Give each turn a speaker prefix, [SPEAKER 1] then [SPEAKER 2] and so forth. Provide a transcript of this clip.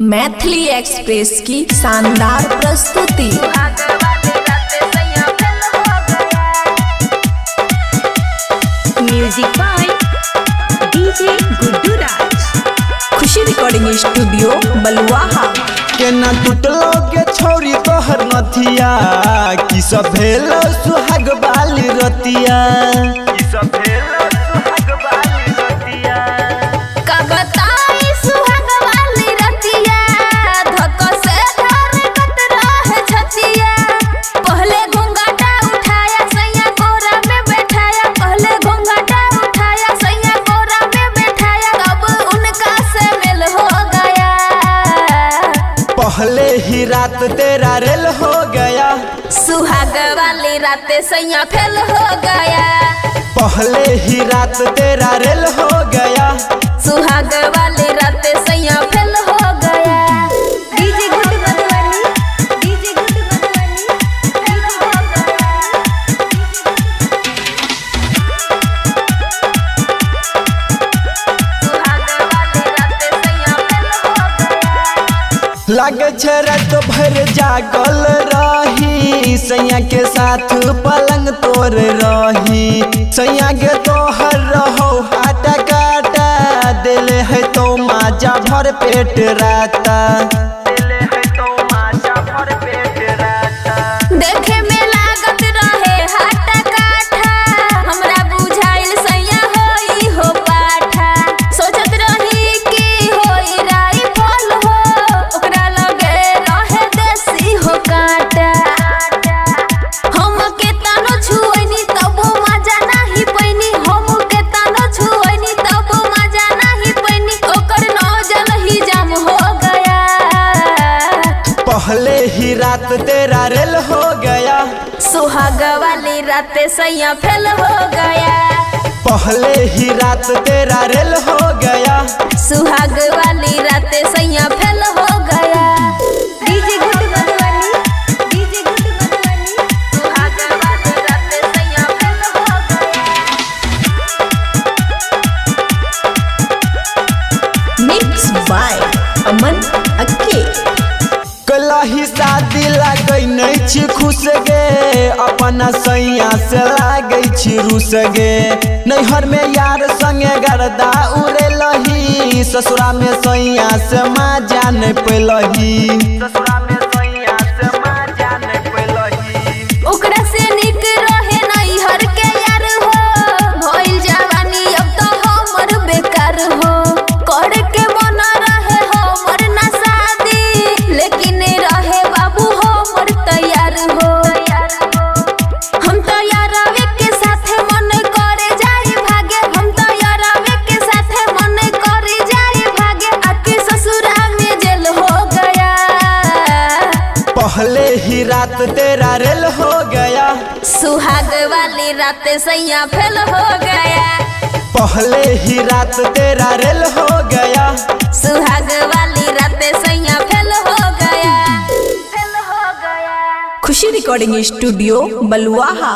[SPEAKER 1] Maithili express की शानदार प्रस्तुति।
[SPEAKER 2] Music by DJ Guddu Raj.
[SPEAKER 1] Khushi recording studio Baluaha.
[SPEAKER 3] केना टूटलो के छोरी तोहर नथिया की सब भेल सुहाग बाली रतिया की सब भेल सुहाग बाली रतिया
[SPEAKER 4] का बताई सुहाग वाली रतिया धक से धरकत रहे छतिया। पहले घूंघटा उठाया सैया कोरा में बैठाया, पहले घूंघटा उठाया सैया कोरा में बैठाया, तब उनका से मिल हो गया।
[SPEAKER 3] पहले ही रात तेरा रेल हो गया,
[SPEAKER 4] सुहाग वाली रात सैया फेल हो गया।
[SPEAKER 3] पहले ही रात तेरा रेल हो गया,
[SPEAKER 4] सुहाग वाली रात सैया फेल हो गया। DJ Guddu Madhubani, DJ Guddu Madhubani fail हो गया। सुहाग वाली रात सैया फेल हो गया।
[SPEAKER 3] लागे छे रात भर जागल रही, सैया के साथ पलंग तोड़ रही। सैया के तोहर रहो हाटा काटा, दिले है तो माजा भर पेट राता, दिले है तो माजा भर पेट राता।
[SPEAKER 4] देखे में लागत रहे हाटा काठा, हमरा बुझाइल सैया होई हो पाठा। सोचत रही कि होई राइफल हो, ओकरा लगे रहे देसी हो काटा। हम के तानो छुएनी तबो मजा नाही पैनी, हम के तानो छुएनी तबो मजा नाही पैनी, ओकर नौजल ही जाम हो गया।
[SPEAKER 3] पहले ही रात तेरा रेल हो गया,
[SPEAKER 4] सुहाग वाली रात सैया फेल हो गया।
[SPEAKER 3] पहले ही रात तेरा रेल हो गया,
[SPEAKER 4] सुहाग वाली रात सैया फेल हो गया। डीजे गुड्डू मधुबनी, डीजे गुड्डू मधुबनी सुहाग वाली रात सैया फेल हो गया।
[SPEAKER 1] मिक्स बाय अमन अक्के।
[SPEAKER 3] कला ही शादी लागै नहीं छी खुश गे, अपना सैया से लागै छी रुस गे। नैहर में यार संगे गर्दा उड़े लही, ससुरा में सैया से माँ जान पैलही, ससुरा में सैया से माँ जान पैलही।
[SPEAKER 4] ओकरा से निक रहे नैहर के यार हो, भइल जवानी अब तो हमर बेकार हो। करे के मन रहे हमर ना शादी, लेकिन रहे बाबू हमर तैयार हो। हम तैयारवे के साथे मन करे जाई भागे, हम तैयारवे के साथे मन करे जाई भागे, आके ससुरा में जेल हो गया।
[SPEAKER 3] पहले ही रात तेरा रेल हो गया,
[SPEAKER 4] सुहाग वाली रात सैया फेल हो गया।
[SPEAKER 3] पहले ही रात तेरा रेल हो गया,
[SPEAKER 4] सुहाग वाली रात सैया फेल हो गया। फेल हो गया।
[SPEAKER 1] खुशी रिकॉर्डिंग स्टूडियो बलुआहा।